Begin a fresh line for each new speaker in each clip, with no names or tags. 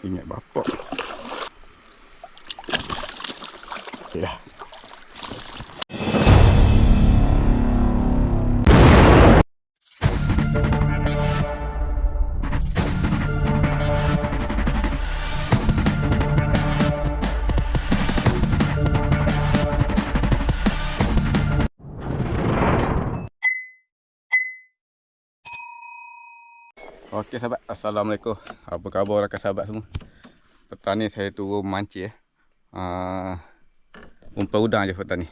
Ingat bapak. Okey dah. Okey sahabat, assalamualaikum. Apa khabar rakan sahabat semua? Petang ni saya turun mancing umpan udang je petang ni.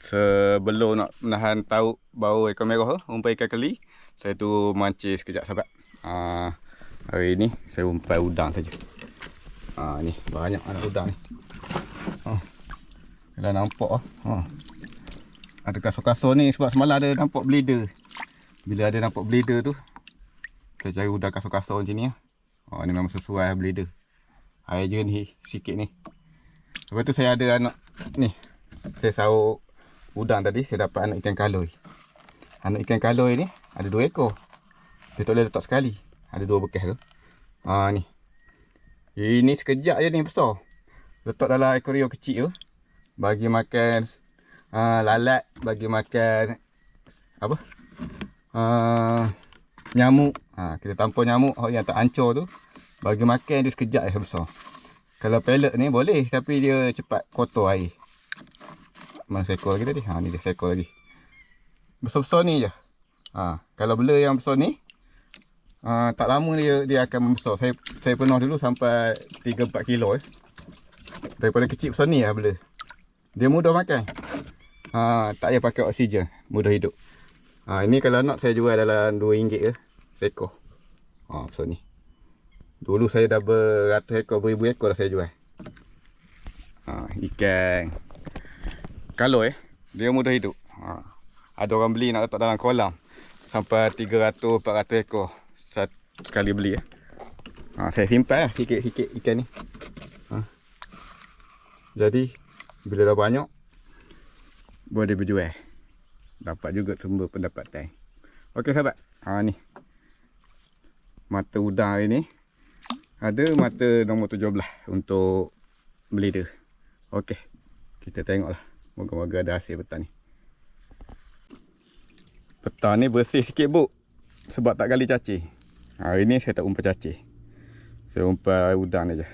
Sebelum nak menahan tauk bau ekor merah umpan ikan keli, saya turun mancing sekejap sahabat. Hari ni saya umpan udang saja. Ni banyak anak udang ni. Kalau nampak ada kasar-kasar ni sebab semalam ada nampak bleeder. Bila ada nampak bleeder tu, saya cari udang kasar-kasar macam ni. Ni memang sesuai bleeder. Air jernih sikit ni. Lepas tu saya ada anak ni. Saya sahur udang tadi, saya dapat anak ikan kaloi. Anak ikan kaloi ni ada 2 ekor. Dia tak boleh letak sekali. Ada 2 bekas tu. Ni. Ini sekejap je ni besar. Letak dalam akuarium kecil tu. Bagi makan lalat, bagi makan apa? Nyamuk. Kita tampar nyamuk yang tak hancur tu. Bagi makan dia sekejap je besar. Kalau pellet ni boleh, tapi dia cepat kotor air. Mana seekor lagi tadi? Ni dia seekor lagi. Besar-besar ni je. Kalau bela yang besar ni, tak lama dia akan membesar. Saya pernah dulu sampai 3-4 kilo daripada kecil besar ni lah bela. Dia mudah makan. Tak payah pakai oksigen, mudah hidup. Ini kalau nak saya jual dalam RM2 ke seekor. Besar ni. Dulu saya dah beratus ekor, beribu ekor dah saya jual. Ikan kaloi dia mudah hidup. Ada orang beli nak letak dalam kolam sampai 300-400 ekor sekali beli. Saya simpan sikit-sikit ikan ni. Jadi bila dah banyak boleh berjual. Dapat juga sumber pendapatan. Okey sahabat. Ni mata udang hari ni. Ada mata nombor 17 untuk bleeder. Okey. Kita tengoklah. Moga-moga ada hasil petang ni. Petang ni bersih sikit buk. Sebab tak gali cacing. Hari ni saya tak umpan cacing. Saya umpan udang ni je.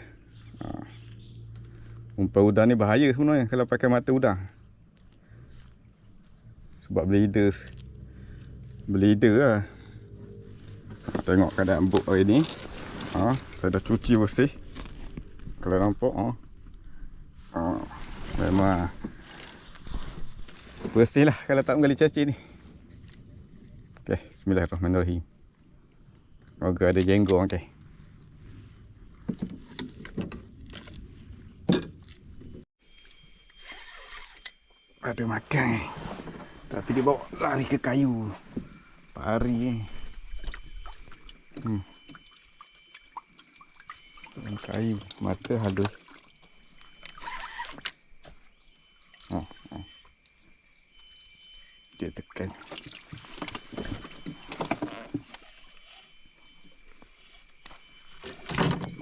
Umpan udang ni bahaya sebenarnya kalau pakai mata udang. Sebab bleeder lah. Tengok keadaan buk hari ni. Saya dah cuci bersih. Kalau nampak memang bersih lah kalau tak menggali cacing ni. Okey, bismillahirrahmanirrahim. Moga ada jenggong. Okey. Ada makan tapi dia bawa lari ke kayu. Pari kayu mata halus. Dia tekan.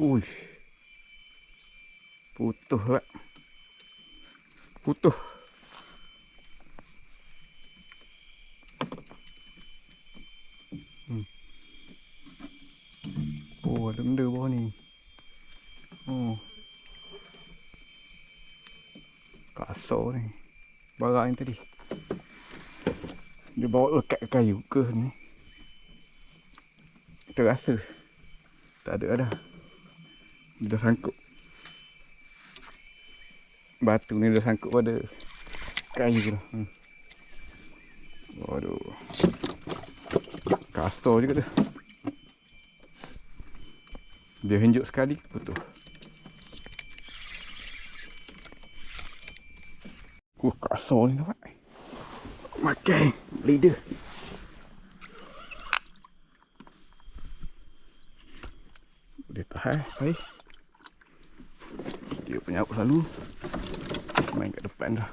Uish. Putuh tak? Putuh. Ada benda bawah ni. Kasar ni. Barang ni tadi. Dia bawa lekat ke kayu ke ni. Terasa. Tak ada dah. Dia dah sangkut. Batu ni dah sangkut pada kayu dah. Waduh. Kasar juga tu. Dia henjuk sekali. Betul. Kasar ni dapat. Makan. Bleeder. Boleh tahan. Baik. Dia penyap selalu. Main kat depan dah.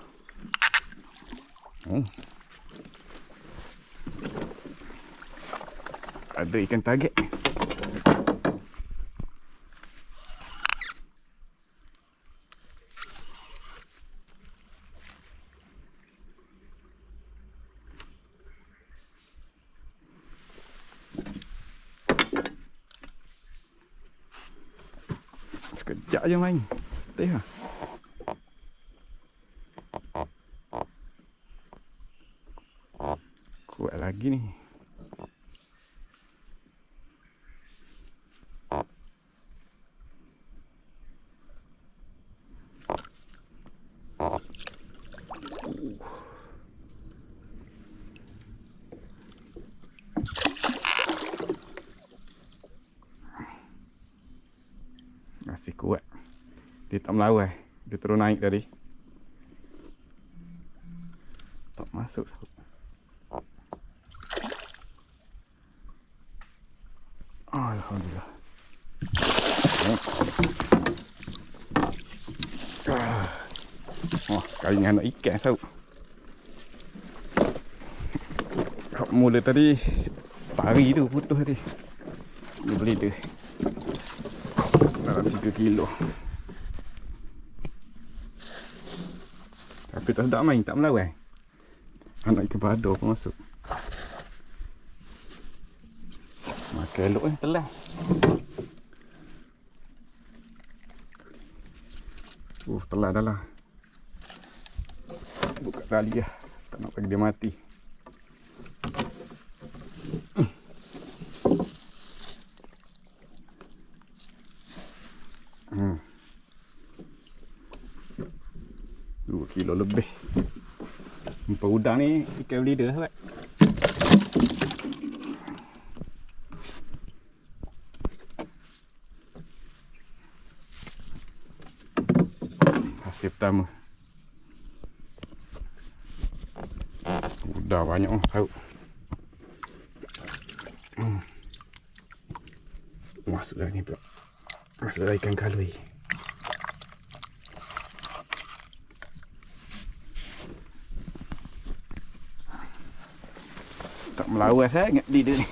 Ada ikan target. Sekejap je main. Tengok. Kuat lagi ni. Masih kuat. Dia tak melawan. Dia terus naik tadi. Tak masuk. Alhamdulillah. Oh, kali ni anak ikan tau. Mula tadi pari tu putus tadi. Dia beli dia dalam 3 kilo. Tapi tak sedap main, tak melawan. Anak ikan badar pun masuk. Makan elok ni, telan. Telan dah lah. Buka tali lah. Tak nak bagi dia mati. Hmm. 2 kilo lebih. Empat udang ni ikan bleeder lah. Hasil pertama. Udah banyak tahu. Masuk dah ni pula. Masuk dah ikan kalui. Tak melawas sangat bleeder ni.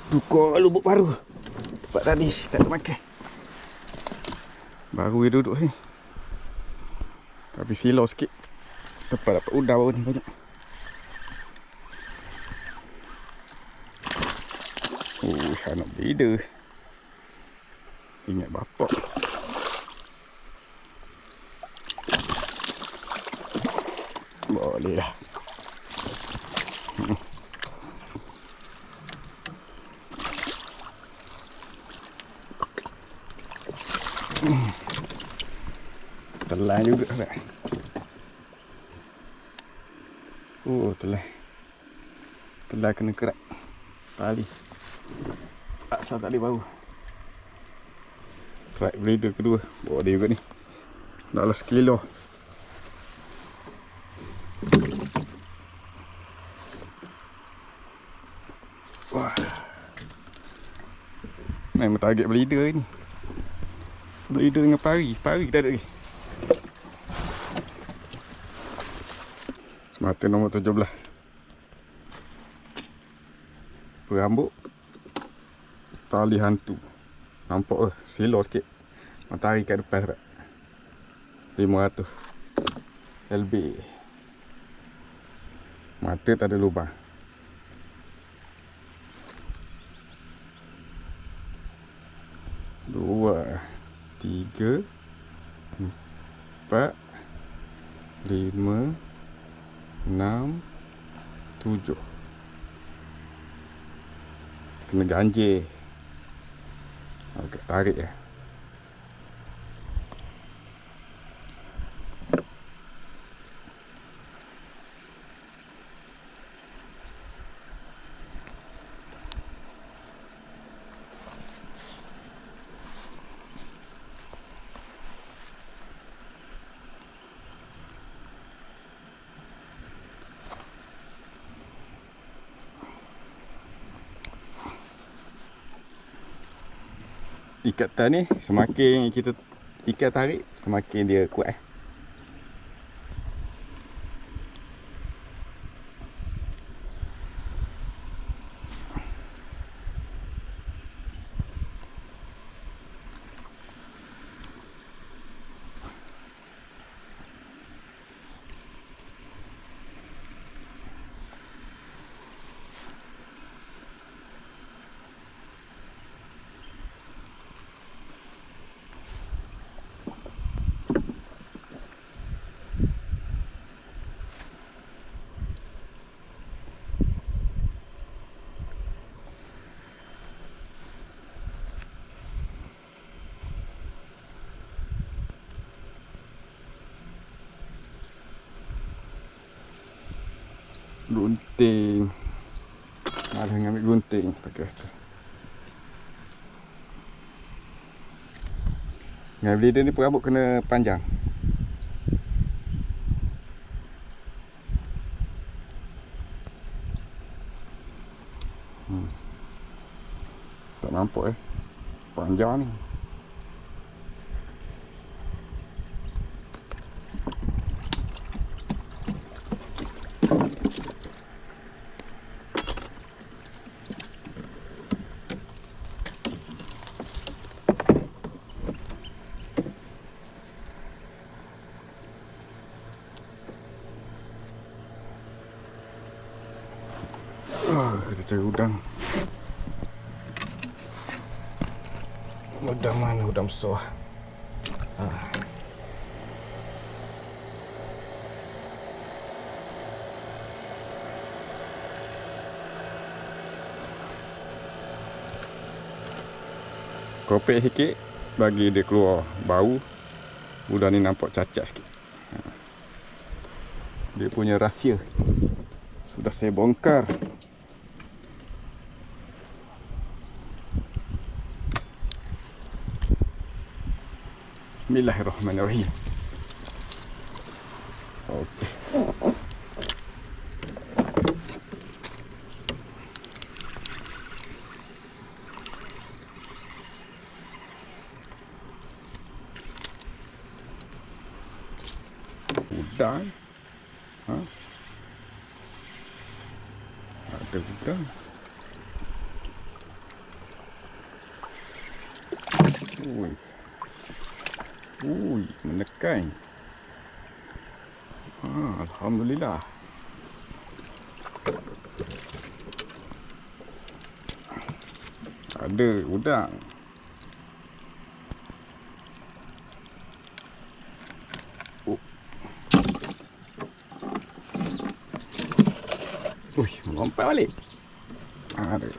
Tukar lubuk baru. Tempat tadi tak ada makan. Baru dia duduk sini. Tapi silau sikit. Tempat dapat udang baru ni banyak. Anak bleeder. Ingat bapak. Boleh lah. Telan juga tak? Telan. Telan kena kerat tali. Asal tali baru. Kerat bleeder kedua. Bawa dia juga ni. Dah lah 1 kilo. Wah. Memang target bleeder ni. Bleeder dengan pari. Pari kita ada lagi. Semata nombor 17. Berambut. Tali hantu. Nampak silau sikit. Matahari kat depan tak? 500 LB. Mata tak ada lubang. Dua, 3, 4, 5, 6, 7. Kena ganjil. Agak tarik ya. ikatan ni semakin kita ikan tarik, semakin dia kuat. Gunting. Malah ambil gunting pakai tu. Dengan blender ni pun rambut kena panjang. Tak nampak panjang ni. Kita cari udang. Udang mana? Udang besar. Kopek sikit bagi dia keluar bau. Udang ni nampak cacat sikit. Dia punya rahsia sudah saya bongkar. Bismillahirrahmanirrahim. Okey. Udang. Ada udang. Menekan. Alhamdulillah. Ada udang. Melompat balik. Ada.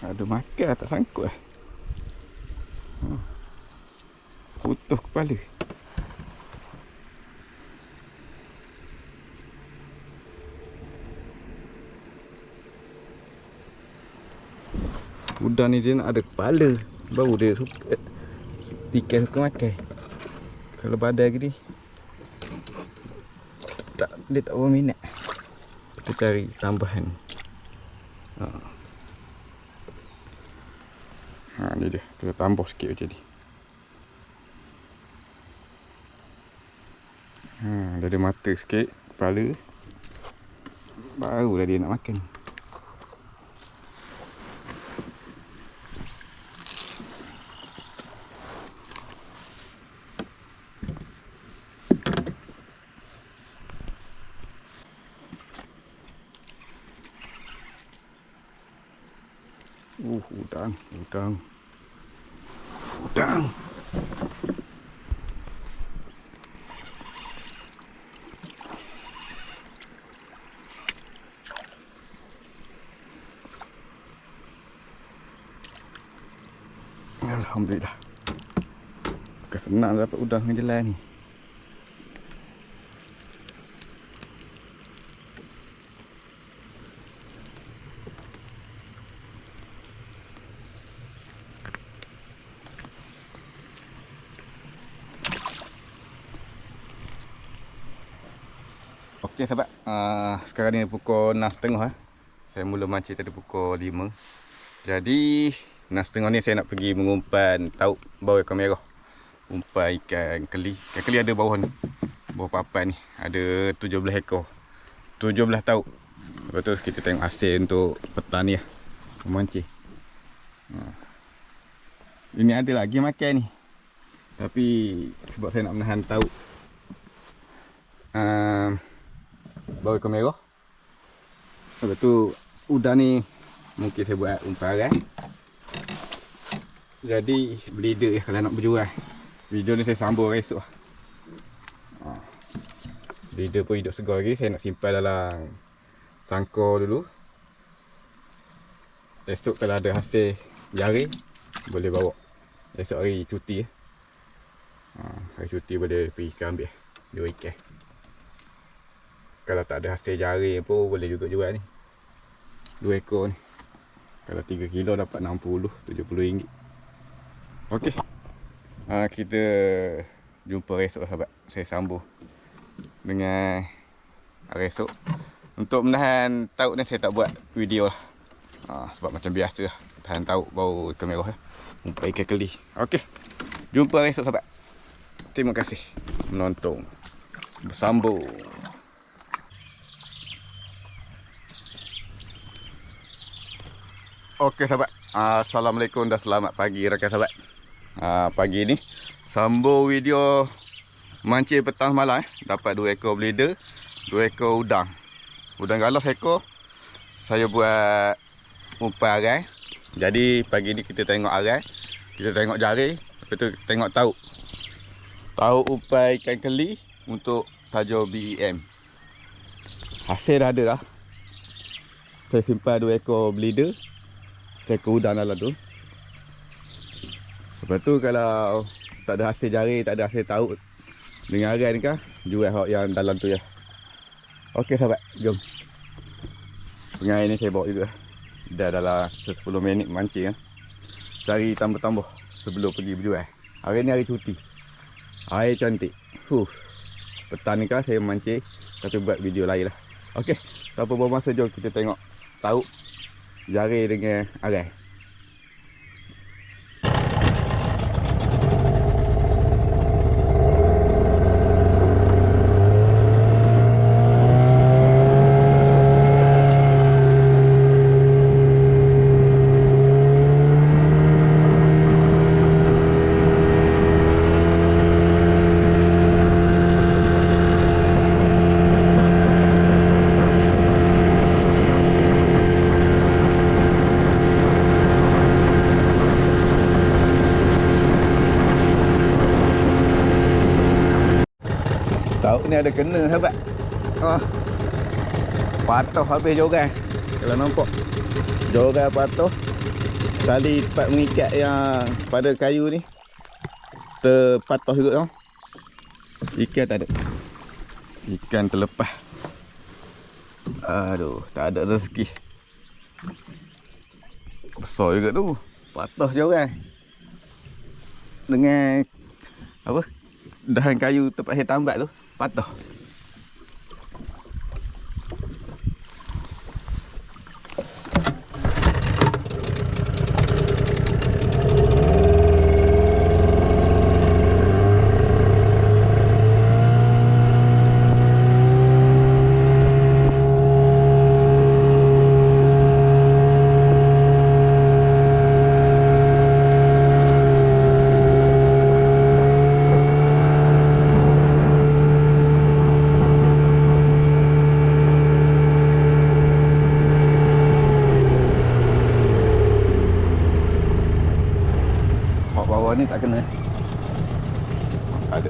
Ada makan tak sangkut putus kepala. Udang ni dia nak ada kepala, baru dia suka ikan suka makan. Kalau badan gini tak, dia tak berminat. Kita cari tambahan. Ni dia, kita tambah sikit macam ni. Dia ada mata sikit, kepala. Barulah dia nak makan. Udang. Alhamdulillah. Bukan senang dapat udang dengan jelas ni. Okey sahabat, sekarang ni pukul 6.30 Saya mula mancing tadi pukul 5. Jadi 6.30 ni saya nak pergi mengumpan tauk bawah ikan merah. Umpan ikan keli. Ikan keli ada bawah ni, bawah papan ni ada 17 ekor, 17 tauk. Lepas tu kita tengok hasil untuk petang ni lah, memancing. Ini ada lagi makan ni, tapi sebab saya nak menahan tauk bawah ikan merah. Lepas tu udang ni mungkin saya buat umpan arang. Jadi bleeder kalau nak berjual. Video ni saya sambung esok. Bleeder pun hidup segar lagi. Saya nak simpan dalam sangkar dulu. Esok kalau ada hasil jaring boleh bawa. Esok hari cuti. Hari cuti boleh pergi ikan ambil 2 ikan. Kalau tak ada hasil jaring pun boleh juga jual ni. 2 ekor ni. Kalau 3 kilo dapat 60, 70 ringgit. Okey. Kita jumpa esok sahabat. Saya sambung dengan hari esok. Untuk menahan tauk ni saya tak buat video lah. Sebab macam biasa lah. Tahan tauk baru ikan merah. Umpan ikan keli. Okey. Jumpa hari esok sahabat. Terima kasih menonton. Bersambung. Okey sahabat, Assalamualaikum dan selamat pagi rakan sahabat. Pagi ni sambung video mancing petang malam. Dapat 2 ekor bleeder, 2 ekor udang. Udang galah seekor. Saya buat umpan arang. Jadi pagi ni kita tengok arang, kita tengok jaring, lepas tu tengok tauk. Tauk umpan ikan keli untuk tajuk BEM. Hasil dah ada dah. Saya simpan 2 ekor bleeder, seekor udang dalam tu. Lepas tu kalau tak ada hasil jaring, tak ada hasil tauk dengan arang ni kan, jual hak yang dalam tu ya. Okey sahabat, jom. Pengai ni saya bawa juga. Dah dalam 10 minit mancing kan. Cari tambah-tambah sebelum pergi berjual. Hari ni hari cuti. Air cantik. Petang ni kan saya mancing, tapi buat video lain lah. Okey, tanpa buang masa, jom kita tengok tauk jaring dengan arang. Tauk ni ada kena sahabat. Patuh habis joran. Kalau nampak joran patuh. Tali tempat mengikat yang pada kayu ni terpatuh juga tau. Ikan tak ada. Ikan terlepas. Aduh, tak ada rezeki. Besar juga tu. Patah je orang. Dengan apa? Dahan kayu tempat saya tambat tu, patah. Bawah ni tak kena. Ada.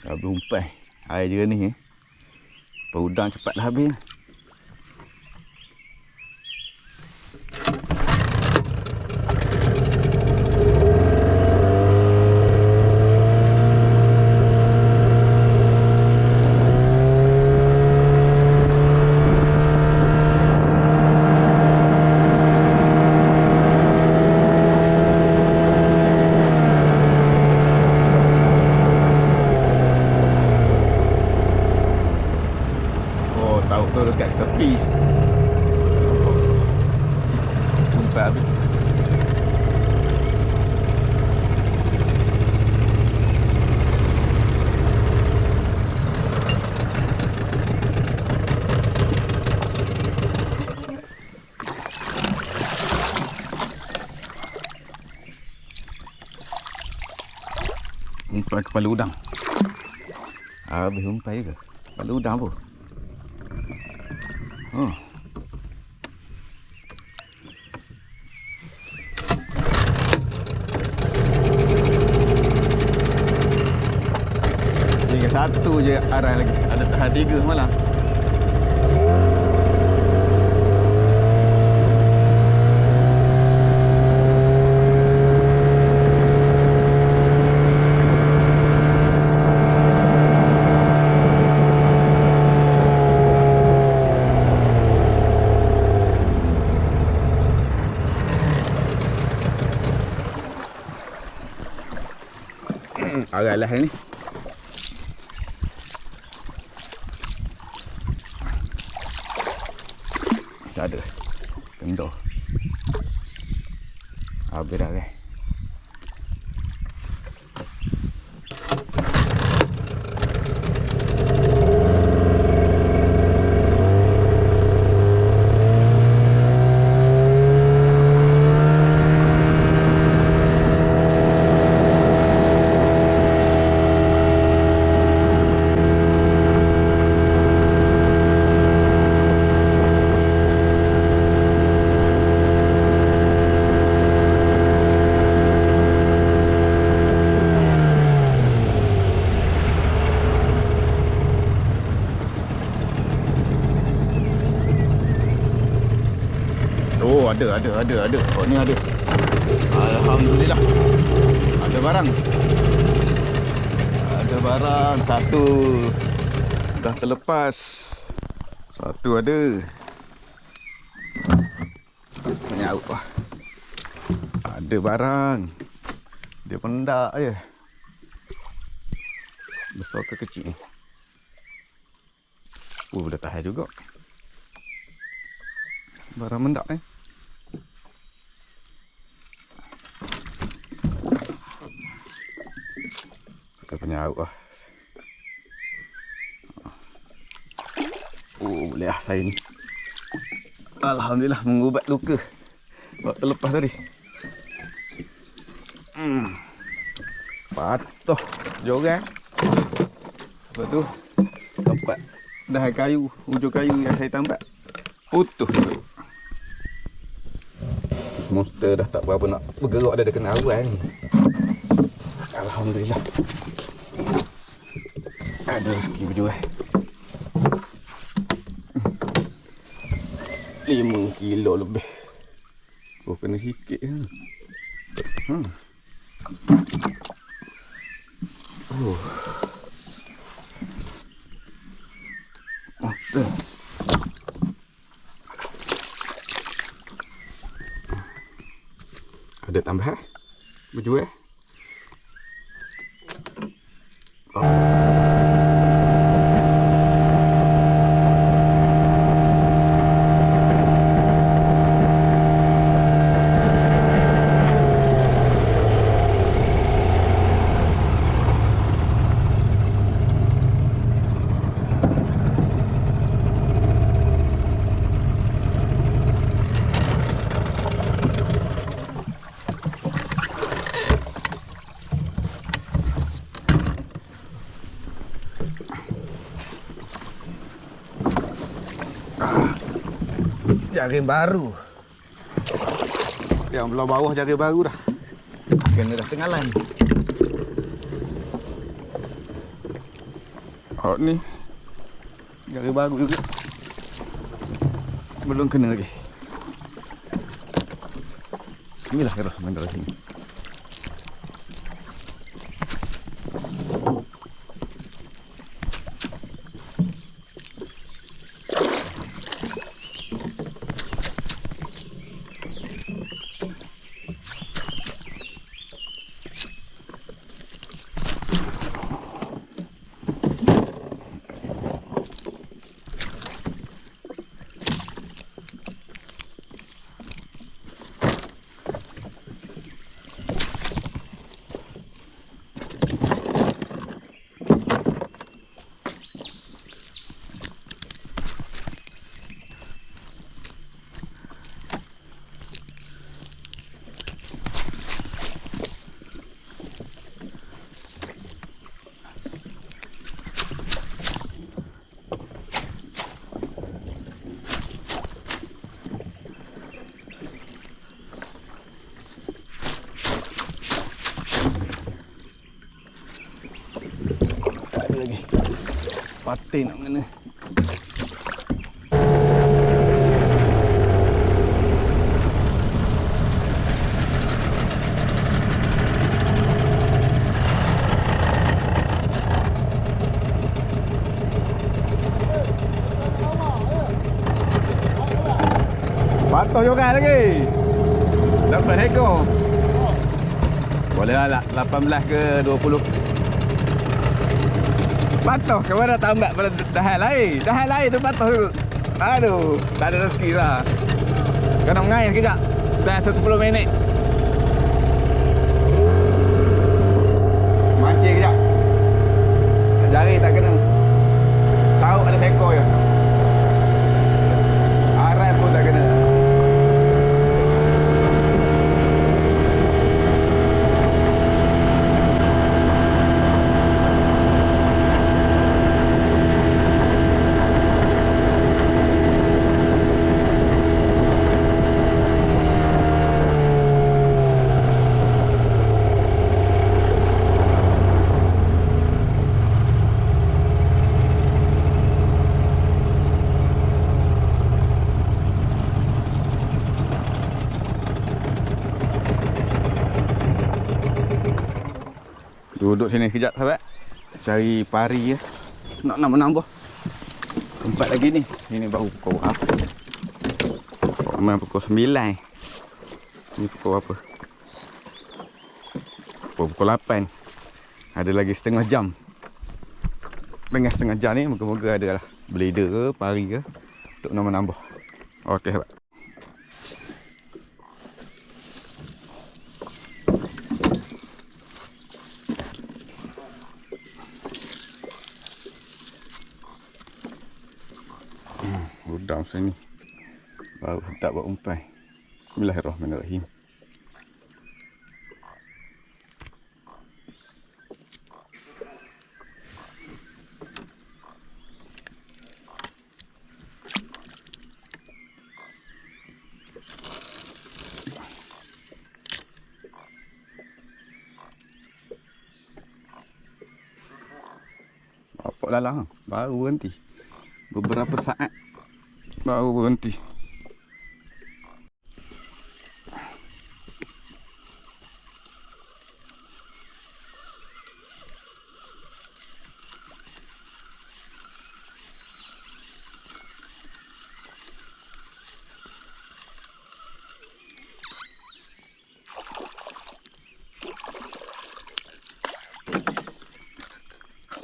Habis umpai. Air dia ni udang cepatlah habis. Tahu tu dekat tepi. Umpai habis. Umpai kepala udang. Habis umpai ke? Kepala udang apa? Oh. Tinggal satu je arah lagi. Ada tahan 3 semalam. Arah lah ni. Tak ada. Kendor. Habis dah kan. Oh, ada. Oh, ni ada. Alhamdulillah. Ada barang. Ada barang. Satu dah terlepas. Satu ada. Nyaut lah. Ada barang. Dia pendak je. Besar ke kecil ni? Oh, dah tahan juga. Barang mendak ni. Kita punya awak lah. Oh, boleh lah saya ni. Alhamdulillah mengubat luka waktu lepas tadi. Patuh jorang. Lepas tu tempat dahan kayu, hujung kayu yang saya tambat putus tu. Monster dah tak berapa nak bergerak, dah kena awal ni. Alhamdulillah. Ada rezeki berjual. 5 kilo lebih. Oh, kena sikit je. Oh. Monster. Ada tambah berjual. Jaring baru. Yang belah bawah jaring baru dah. Kena dah tenggalan. Oh ni jaring baru juga. Belum kena lagi. Inilah kerah main dari sini. Lagi patin nak kena. Patuh juga lagi. Dapat ekor. Boleh lah 18 ke 20. Patuh ke mana tambak pada dahan lain. Dahan lain tu patuh tu. Aduh, tak ada rezeki lah. Kena mengair sekejap. Dah 10 minit. Mancing sekejap. Jari tak kena. Tahu ada ekor je. Arai pun tak kena. Duduk sini kejap sahabat. Cari pari ya. Nak menambah. Tempat lagi ni. Ini baru pukul berapa? Pukul 9. Ini pukul berapa? Pukul 8. Ada lagi setengah jam. Dengan setengah jam ni moga-moga ada lah blader ke, pari ke untuk menambah. Okey sahabat. Udang sini. Baru sedap buat umpan. Bismillahirrahmanirrahim. Bapak lalang baru berhenti. Beberapa saat baru berhenti.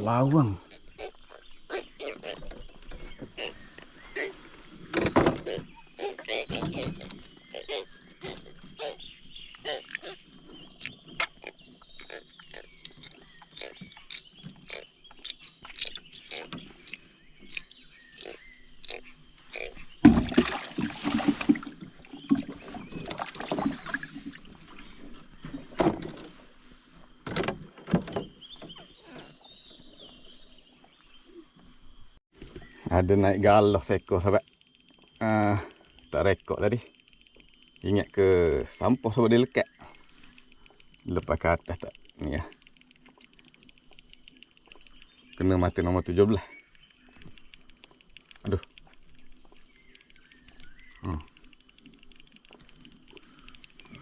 Lawang. Ada naik galah seekor sahabat. Tak rekod tadi. Ingat ke sampah sebab dia lekat. Lepas ke atas tak. Ni lah. Kena mata nombor 17. Aduh.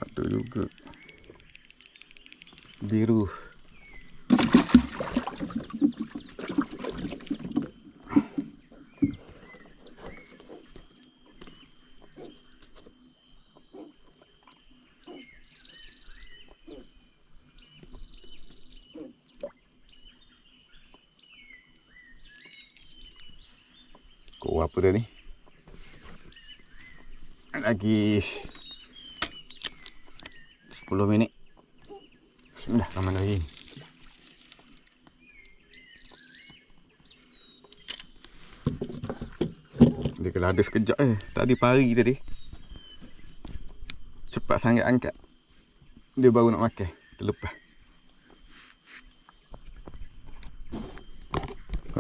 Satu juga. Biru. Kau apa dia ni? Lagi 10 minit. Bismillahirrahmanirrahim. Dia kena ada sekejap tadi pari tadi. Cepat sangat angkat. Dia baru nak makan. Terlepas.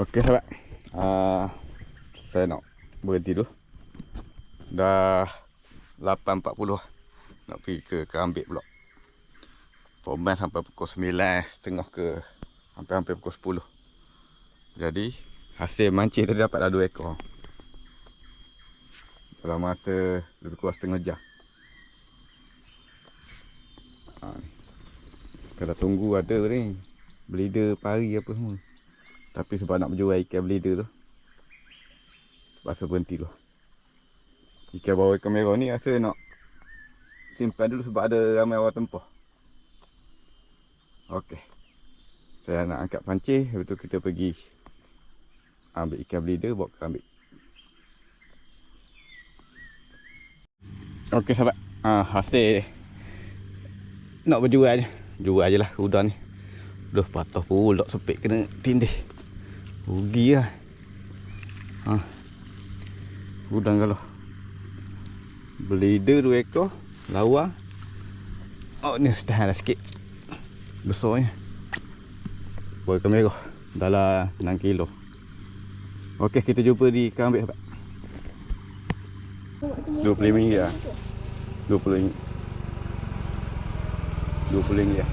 Okey sahabat. Saya nak berhenti dulu. Dah 8.40. Nak pergi ke Kerambit pula. Pemban sampai pukul 9.30 ke hampir pukul 10. Jadi hasil mancing tadi dapat dah 2 ekor. Dalam masa lebih kurang setengah jam. Kalau tunggu ada ni bleeder pari apa semua. Tapi sebab nak berjual ikan bleeder tu, terpaksa berhenti dulu. Ikan bawah ikan merah ni rasa nak simpan dulu sebab ada ramai orang tempah. Okey. Saya nak angkat pancing, lepas tu kita pergi ambil ikan bleeder bawa ke ambil. Okey sahabat. Hasil nak berjual je. Jual je lah udang ni. Dah patah pula sepik kena tindih. Rugi lah. Udang kalau bleeder 2 ekor, lawa. Oh ni setahun dah sikit. Besarnya. Buat ikan merah dalam 6 kilo. Okey, kita jumpa di Kerambit sahabat. RM25 lah. RM20. RM20 lah.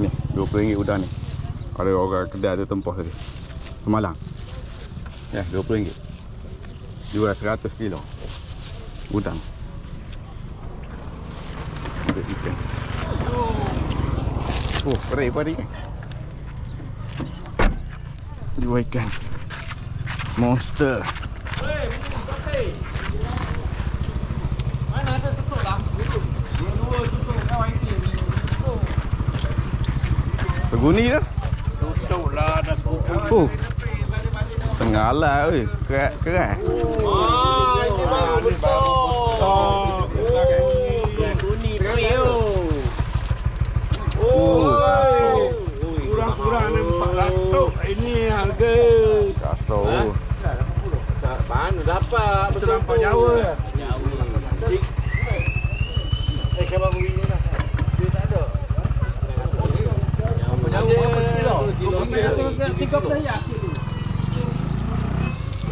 Ni, RM20 udang ni. Ada orang kedai tu tempah tadi. Semalang. Ya, RM20. Jual 100 kilo. Udang. Ambil ikan. Oh, perik padi kan. Jual ikan. Monster.
Mana ada tutup lah? Dua tutup kawan ini.
Seguni dah.
Tutup lah dah sebuah.
Tengah lah oi. Kerat.
Ini baru betul. Guni prio. Kurang-kurang 400 ini harga.
Kasau.
Mana dapat terlampau Jawa. Kebab ini dah. Dia tak ada. Jawa kilo. 30 ya.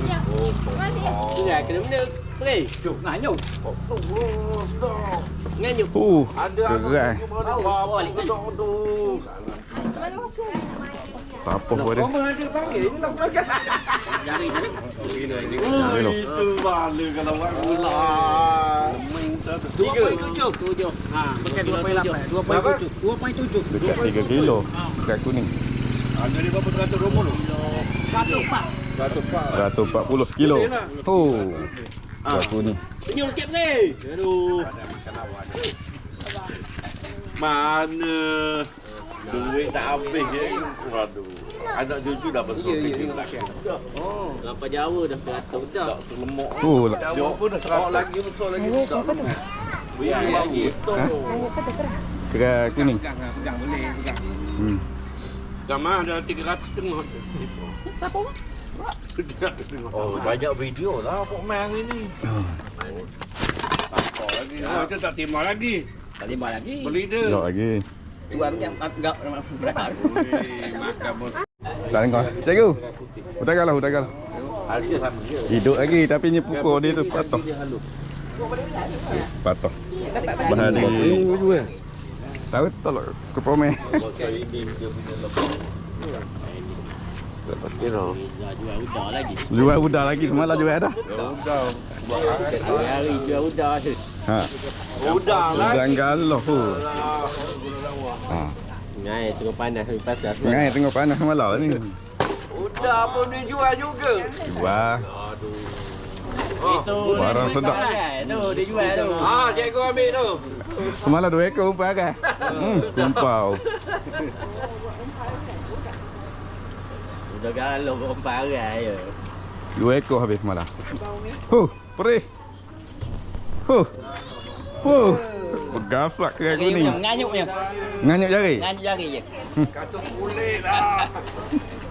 Ya. Masih.
Ya, kena mana? Play. Cuk, nganyuk. Nganyuk. Ada
gerai.
balik tu.
Apa pun dia.
Kau ada panggil je lah belakang.
Jari tadi.
Itu bala kalau buat gula.
2.7. Ha, pakai 2.8. 2.7.
Dekat 3 kilo. Dekat kuning.
Jadi berapa teratur rumah tu?
140 kilo. Dekat kuning.
Penyul sikit ni. Aduh. Mana duit tak habis je. Waduh. Anak cucu dah betul kecil.
Oh, lampau Jawa dah 100 dah.
Lemak.
Lah.
Pun dah 100 lagi betul lagi. Biar lagi.
Dekat kuning.
Pegang boleh pegang. Gambar ada 300 tengah.
Siapa?
Oh, banyak video lah Pok Mang ini. Tak lagi. Oh, itu tak timah lagi.
Tak tiba lagi.
Beli dia.
Sekejap lagi.
Dua enggak berapa?
Makan bos.
Tak tengok. Cikgu. Udah.
Harga sama je.
Hidup lagi tapi ni pukul dia tu patah. Patah. Bahan dia. Tahu tak lah ke Pomeh. Jual udah lagi semalam jual dah.
Hari jual udah tu.
Ha.
Udah lah.
Jangan loh. Ha.
Ngai tengok panas di pasar.
Ngai tengok panas semalam ni.
Udah pun dia jual juga.
Jual.
Itu
Barang sedap.
Tu dia jual tu.
Ah, cikgu ambil tu.
Semalam 2 ekor umpan kan? Kumpau.
Udah galau kau parah ya.
2 ekor habis semalam. Perih. Bergasak ke aku ni.
Nganyuknya.
Nganyuk jari.
Nganyuk jari je.
Kasut kulit lah.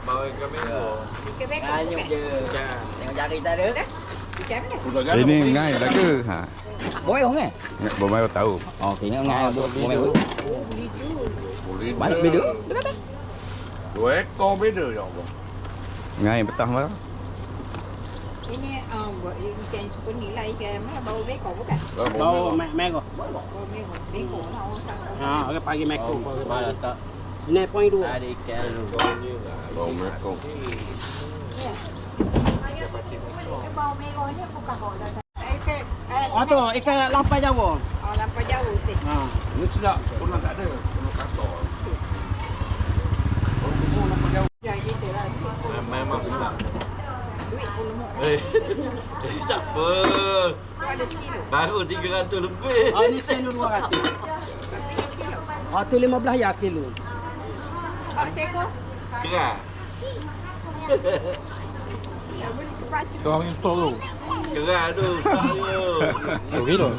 Bawa kamera.
Nganyuk je. Tengok jari tak ada.
Ini ngai dah ke? Ha.
Boleh orang eh?
Bomai tahu.
Okey, ngai boleh. Banyak beda. Dia kata.
2 ekor beda je Allah.
Ngai petang malam.
Ini buat ikan pun nilai ikan mana bau beko bukan?
Bau meko.
Bau beko lah orang.
Ha, orang panggil meko.
Malah tak.
Ni poin 2.
Ada ikan lu.
Bau mekong.
Bau beko ni bukan bau dah.
Oh tu, ikan lampau Jawa.
Oh lampau jauh tu.
Ha.
Ini sedap. Pernah tak ada. Pernah kasar.
Ya gitu lah.
Memang sedap.
Duit pun lemuk.
Siapa?
Tu ada sekilo.
Baru 300 lebih.
Oh ni sekilo 200.
Tapi ni sekilo.
Oh tu 15 ya sekilo.
Oh seko.
Keras.
Ya boleh kebaca.
Tu ambil store tu. Keras tu. 2 kilo.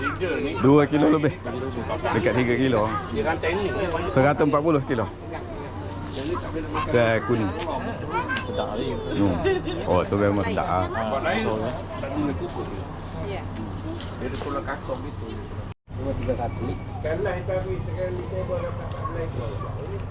2 kilo lebih. Dekat 3 kilo.
Dia rantai ni.
140 kilo. Dah kuning. Oh, tu memang sedap ah.
Buat lain. Tak guna kukuh.
Ya.
Dia ada tulang kasong gitu.
231.
Kalah tapi sekali table dapat 14 ekor.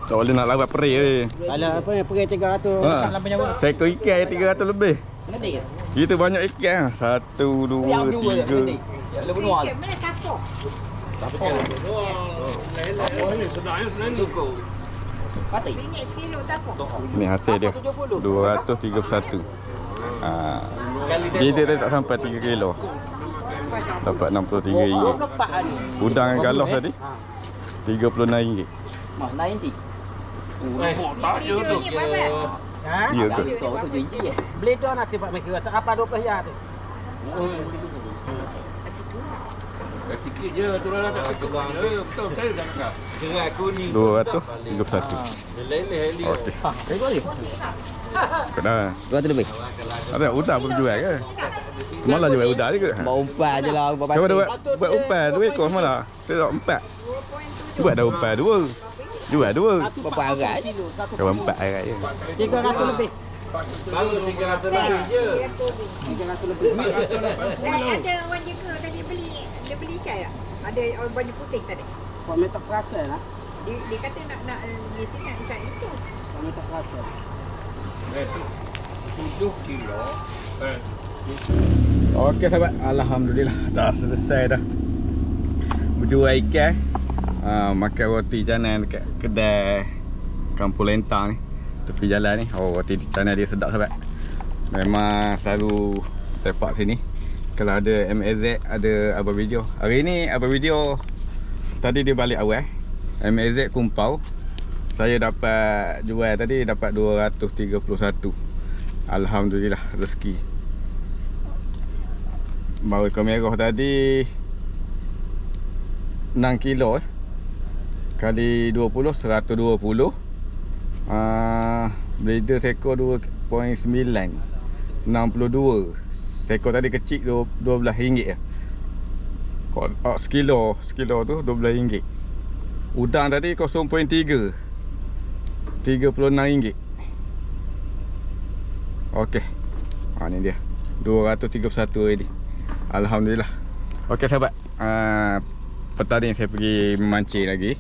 Tak boleh nak lawat perih weh.
Kalau apa ni pergi 300 dekat lampau Jawa.
Seekor ikan 300 lebih.
Ngedi ke?
Kita banyak ikan. 1, 2, 3.
Ya lu benua.
Ikan mana kapok?
Oh, ini sebenarnya ni.
Mati.
Ringgit sekilo tapok.
Ni hasil dia. 231. Ha. Dia tak sampai 3 kilo. Dapat RM63.
Lepak ni.
Udang yang galah tadi RM36.
Mah 90.
Tak je tu.
Ha?
Ya ke?
So tu jadi je.
Beli tu nak tiba mereka. Tak apa 20 ya tu.
Sikit je turun lah tak tukar. Betul saya dah cakap. Gerak kuning.
231.
Leleh-leleh.
Okey.
Jadi boleh.
Kena.
200 lebih.
Ada udang pun jual ke? Malah jual udang juga.
Bawa umpan je lah. Bawa
Kau
batu.
buat umpan 2 ekor malah. Saya tak 4. Buat dah umpan 2. Jual 2.
Berapa harga je?
Kau 4 air je.
300 lebih.
Baru 300 lebih je.
300 lebih.
Ada orang jaga tadi dia beli ikan tak? Ada orang baju putih tadi.
Kau minta perasa lah.
Dia kata nak di sini nak ikan itu.
Kau minta perasa.
7 kilo.
Okey sahabat, alhamdulillah dah selesai dah berjual ikan. Makan roti canai dekat kedai Kampung Lentang ni, tepi jalan ni. Roti canai dia sedap sahabat. Memang selalu sepak sini. Kalau ada MAZ, ada Abang Video. Hari ni Abang Video tadi dia balik awal. MAZ kumpau. Saya dapat jual tadi dapat 231. Alhamdulillah rezeki. Baru ikan merah tadi 6 kilo kali 20 120. Blader sekor 2.9 62. Sekor tadi kecil RM12 sekilo tu RM12. Udang tadi 0.3 RM36. Okey. Ni dia 231 ini. Alhamdulillah. Okey sahabat, petang ni saya pergi memancing lagi.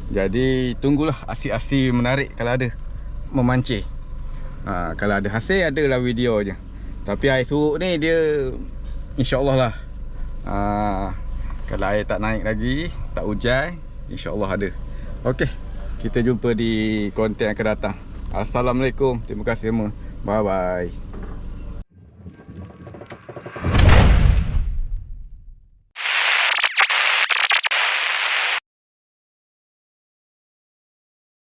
Jadi tunggulah aksi-aksi menarik kalau ada memancing. Kalau ada hasil adalah video je. Tapi air surut ni dia insya-Allah lah. Kalau air tak naik lagi, tak hujan, insya-Allah ada. Okey, kita jumpa di konten akan datang. Assalamualaikum. Terima kasih semua. Bye bye.